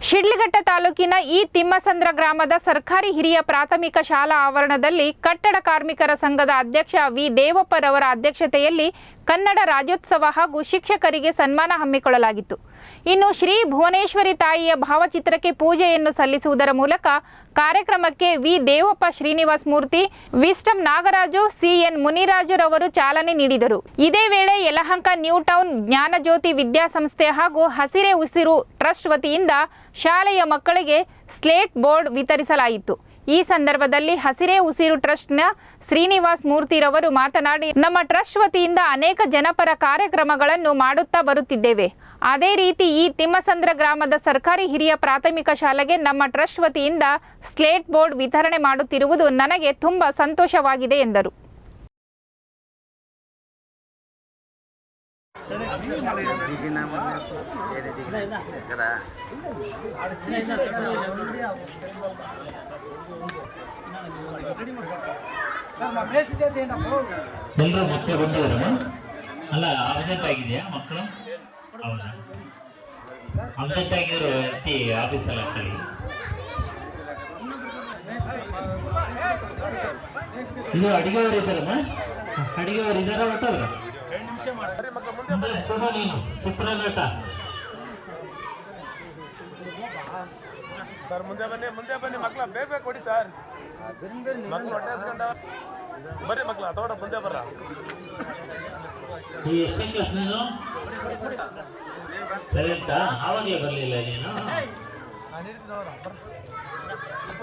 ಶಿಡ್ಲಘಟ್ಟ ತಾಲೂಕಿನ ಈ ತಿಮ್ಮಸಂದ್ರ ಗ್ರಾಮದ ಸರ್ಕಾರಿ ಹಿರಿಯ ಪ್ರಾಥಮಿಕ ಶಾಲಾ ಆವರಣದಲ್ಲಿ ಕಟ್ಟಡ ಕಾರ್ಮಿಕರ ಸಂಘದ ಅಧ್ಯಕ್ಷ ವಿ ದೇವಪ್ಪರವರ ಅಧ್ಯಕ್ಷತೆಯಲ್ಲಿ ಕನ್ನಡ ರಾಜ್ಯೋತ್ಸವ ಹಾಗೂ ಶಿಕ್ಷಕರಿಗೆ ಸನ್ಮಾನ ಹಮ್ಮಿಕೊಳ್ಳಲಾಗಿತ್ತು. ಇನ್ನು ಶ್ರೀ ಭುವನೇಶ್ವರಿ ತಾಯಿಯ ಭಾವಚಿತ್ರಕ್ಕೆ ಪೂಜೆಯನ್ನು ಸಲ್ಲಿಸುವುದರ ಮೂಲಕ ಕಾರ್ಯಕ್ರಮಕ್ಕೆ V Devappa Srinivasa Murthy, wisdom Nagaraju, CN ಮುನಿರಾಜುರವರು ಚಾಲನೆ ನೀಡಿದರು. ಇದೇ ವೇಳೆ ಯಲಹಂಕ ನ್ಯೂ ಟೌನ್ ಜ್ಞಾನಜ್ಯೋತಿ ವಿದ್ಯಾಸಂಸ್ಥೆ ಹಾಗೂ ಹಸಿರೇ ಉಸಿರು ಟ್ರಸ್ಟ್ ವತಿಯಿಂದ ಶಾಲೆಯ ಮಕ್ಕಳಿಗೆ ಸ್ಲೇಟ್ ಬೋರ್ಡ್ ವಿತರಿಸಲಾಯಿತು. ಈ ಸಂದರ್ಭದಲ್ಲಿ ಹಸಿರೇ ಉಸಿರು ಟ್ರಸ್ಟ್ನ ಶ್ರೀನಿವಾಸ ಮೂರ್ತಿರವರು ಮಾತನಾಡಿ, ನಮ್ಮ ಟ್ರಸ್ಟ್ ವತಿಯಿಂದ ಅನೇಕ ಜನಪರ ಕಾರ್ಯಕ್ರಮಗಳನ್ನು ಮಾಡುತ್ತಾ ಬರುತ್ತಿದ್ದೇವೆ. ಅದೇ ರೀತಿ ಈ ತಿಮ್ಮಸಂದ್ರ ಗ್ರಾಮದ ಸರ್ಕಾರಿ ಹಿರಿಯ ಪ್ರಾಥಮಿಕ ಶಾಲೆಗೆ ನಮ್ಮ ಟ್ರಸ್ಟ್ ವತಿಯಿಂದ ಸ್ಲೇಟ್ ಬೋರ್ಡ್ ವಿತರಣೆ ಮಾಡುತ್ತಿರುವುದು ನನಗೆ ತುಂಬ ಸಂತೋಷವಾಗಿದೆ ಎಂದರು. ಎಲ್ಲರೂ ಮಕ್ಕಳು ಬಂದಿದ್ದಾರಮ್ಮ? ಅಲ್ಲ, ಅಬ್ಸೆಂಟ್ ಆಗಿದೆಯಾ ಮಕ್ಕಳು? ಹೌದಾ? ಅಬ್ಸೆಂಟ್ ಆಗಿದ್ರು ಎತ್ತಿ ಆಫೀಸಲ್ಲಿ ಹಾಕಿ. ಇದು ಅಡಿಗೆಯವರು ಇದ್ದಾರಮ್ಮ? ಅಡಿಗೆಯವರು ಇದ್ದಾರ ಹೊಟ್ಟವ್ರ? ನೀನು ಚಿತ್ರನಟ ಸರ್, ಮುಂದೆ ಬನ್ನಿ ಮಕ್ಕಳ ಬೇಗ ಕೊಡಿ ಸರ್. ಮಕ್ಕಳು ಹೊಟ್ಟೆ ಹಸ್ಕೊಂಡ ಬರ್ರಿ ಮಕ್ಕಳ ತೋಟ ಮುಂದೆ ಬರ್ರ. ಎಷ್ಟನೇ ಕ್ಲಾಸ್ ನೀನು? ಸೆವೆಂತಾ? ಆವಾಗಲೇ ಬರಲಿಲ್ಲ ನೀನು?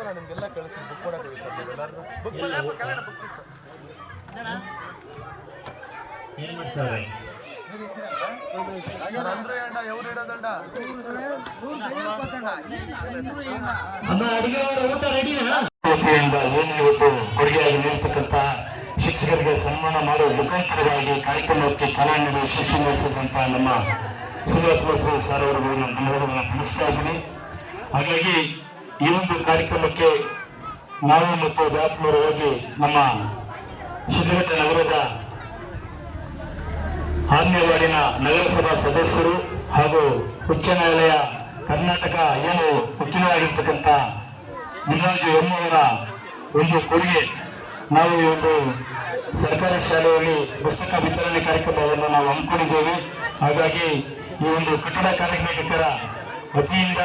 ನಾನು ನಿಮ್ಗೆಲ್ಲ ಕಳಿಸ್ತೀನಿ, ಬುಕ್ ಕೊಡೋದು ಸರ್. ಏನು ಮಾಡ್ತಾರೆ? ಅಮ್ಮ, ಅಡಿಗೆಯವರ ಊಟ ರೆಡಿನಾ? ಇವತ್ತು ಕೊಡುಗೆಯಾಗಿ ನೀಡತಕ್ಕಂಥ ಶಿಕ್ಷಕರಿಗೆ ಸನ್ಮಾನ ಮಾಡುವ ಮುಖಾಂತರವಾಗಿ ಕಾರ್ಯಕ್ರಮಕ್ಕೆ ಚಾಲನೆ ನೀಡುವ ಯಶಸ್ವಿ ನಡೆಸಿದಂತಹ ನಮ್ಮ ಶ್ರೀನಿವಾಸ ಸರ್ ಅವರಿಗೂ ನಾನು ಧನ್ಯವಾದಗಳನ್ನು ತಿಳಿಸ್ತಾ ಇದ್ದೀನಿ. ಹಾಗಾಗಿ ಈ ಒಂದು ಕಾರ್ಯಕ್ರಮಕ್ಕೆ ನಾವು ಮತ್ತು ವ್ಯಾಪ್ತಿಯವರು ಹೋಗಿ ನಮ್ಮ ಶಿಡ್ಲಘಟ್ಟ ನಗರದ ಆರ್ಮಿವಾರ್ಡಿನ ನಗರಸಭಾ ಸದಸ್ಯರು ಹಾಗೂ ಉಚ್ಚ ನ್ಯಾಯಾಲಯ ಕರ್ನಾಟಕ ಏನು ವಕೀಲರಾಗಿರ್ತಕ್ಕಂಥ ಮುನಿರಾಜು ಅವರ ಒಂದು ಕೊಡುಗೆ, ನಾವು ಈ ಒಂದು ಸರ್ಕಾರಿ ಶಾಲೆಯಲ್ಲಿ ಪುಸ್ತಕ ವಿತರಣೆ ಕಾರ್ಯಕ್ರಮವನ್ನು ನಾವು ಹಮ್ಮಿಕೊಂಡಿದ್ದೇವೆ. ಹಾಗಾಗಿ ಈ ಒಂದು ಕಟ್ಟಡ ಕಾರ್ಮಿಕರ ವತಿಯಿಂದ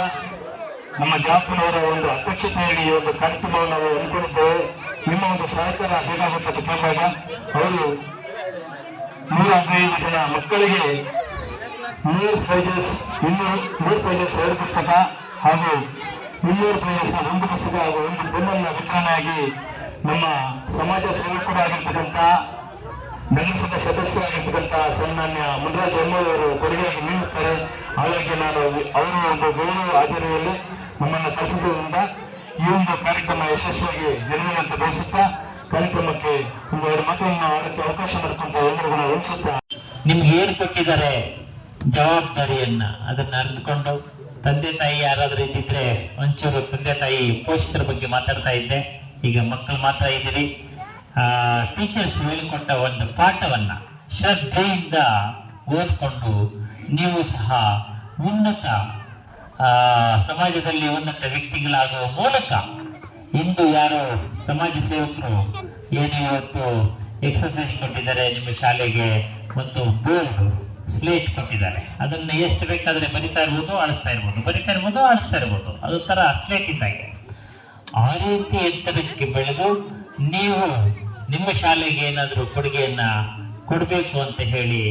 ನಮ್ಮ ಜಾಪನವರ ಒಂದು ಅಧ್ಯಕ್ಷತೆಯಲ್ಲಿ ಈ ಒಂದು ಕಾರ್ಯಕ್ರಮವನ್ನು ನಾವು ಹಮ್ಮಿಕೊಂಡಿದ್ದೇವೆ. ನಿಮ್ಮ ಒಂದು ಸಹಕಾರ ಬೇಕಾಗುತ್ತೆ ಅಂತ ಕೇಳಿದಾಗ ಅವರು 115 ಜನ ಮಕ್ಕಳಿಗೆ 3 ಪೇಜಸ್ 2 ಪುಸ್ತಕ ಹಾಗೂ 200 ಪೇಜಸ್ನ ಒಂದು ಪುಸ್ತಕ ಹಾಗೂ ಒಂದು ಪೆನ್ನನ್ನ ವಿತರಣೆಯಾಗಿ ನಮ್ಮ ಸಮಾಜ ಸೇವಕರು ಆಗಿರ್ತಕ್ಕಂಥ ನಗರಸಭಾ ಸದಸ್ಯರಾಗಿರ್ತಕ್ಕಂಥ ಸನ್ಮಾನ್ಯ ಮುನಿರಾಜು ಅವರು ಕೊಡುಗೆಯಾಗಿ ನೀಡುತ್ತಾರೆ. ಹಾಗಾಗಿ ನಾನು ಅವರ ಒಂದು ಗೌರವ ಹಾಜರಿಯಲ್ಲಿ ನಮ್ಮನ್ನು ಕಳಿಸಿದ್ರಿಂದ ಈ ಒಂದು ಕಾರ್ಯಕ್ರಮ ಯಶಸ್ವಿಯಾಗಿ ಜರುಗಲಿ ಅಂತ ಬಯಸುತ್ತಾ ಕಾರ್ಯಕ್ರಮಕ್ಕೆ ಒಂದು 2 ಮಾತನ್ನು ಆಡಕ್ಕೆ ಅವಕಾಶ ಮಾಡಿಕೊಂತ ಎಲ್ಲರಿಗೂ ನಾವು ಅನಿಸುತ್ತಾ, ನಿಮ್ಗೆ ಏನು ಕೊಟ್ಟಿದ್ದಾರೆ ಜವಾಬ್ದಾರಿಯನ್ನ ಅದನ್ನ ಅರಿತುಕೊಂಡು ತಂದೆ ತಾಯಿ ಯಾರಾದ್ರೂ ಇದ್ದಿದ್ರೆ ಒಂಚೂರು ತಂದೆ ತಾಯಿ ಪೋಷಕರ ಬಗ್ಗೆ ಮಾತಾಡ್ತಾ ಇದ್ದೆ. ಈಗ ಮಕ್ಕಳು ಮಾತ್ರ ಇದ್ದೀರಿ. ಟೀಚರ್ಸ್ ಹೇಳಿಕೊಟ್ಟ ಒಂದು ಪಾಠವನ್ನ ಶ್ರದ್ಧೆಯಿಂದ ಓದ್ಕೊಂಡು ನೀವು ಸಹ ಉನ್ನತ ಸಮಾಜದಲ್ಲಿ ಉನ್ನತ ವ್ಯಕ್ತಿಗಳಾಗುವ ಮೂಲಕ ಇಂದು ಯಾರೋ ಸಮಾಜ ಸೇವಕರು ಏನು ಇವತ್ತು ಎಕ್ಸರ್ಸೈಸ್ ಕೊಟ್ಟಿದ್ದಾರೆ ನಿಮ್ಮ ಶಾಲೆಗೆ, ಮತ್ತು ಬೋರ್ಡ್ ಸ್ಲೇಟ್ ಕೊಟ್ಟಿದ್ದಾರೆ. ಅದನ್ನ ಎಷ್ಟು ಬೇಕಾದ್ರೆ ಬರಿತಾ ಇರ್ಬೋದು, ಆಡಿಸ್ತಾ ಇರ್ಬೋದು, ಅದು ತರ ಸ್ಲೇಟ್ ಇದ್ದಾಗೆ ಆ ರೀತಿ ಎತ್ತರಕ್ಕೆ ಬೆಳೆದು ನೀವು ನಿಮ್ಮ ಶಾಲೆಗೆ ಏನಾದರೂ ಕೊಡುಗೆಯನ್ನ ಕೊಡಬೇಕು ಅಂತ ಹೇಳಿ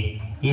ಈ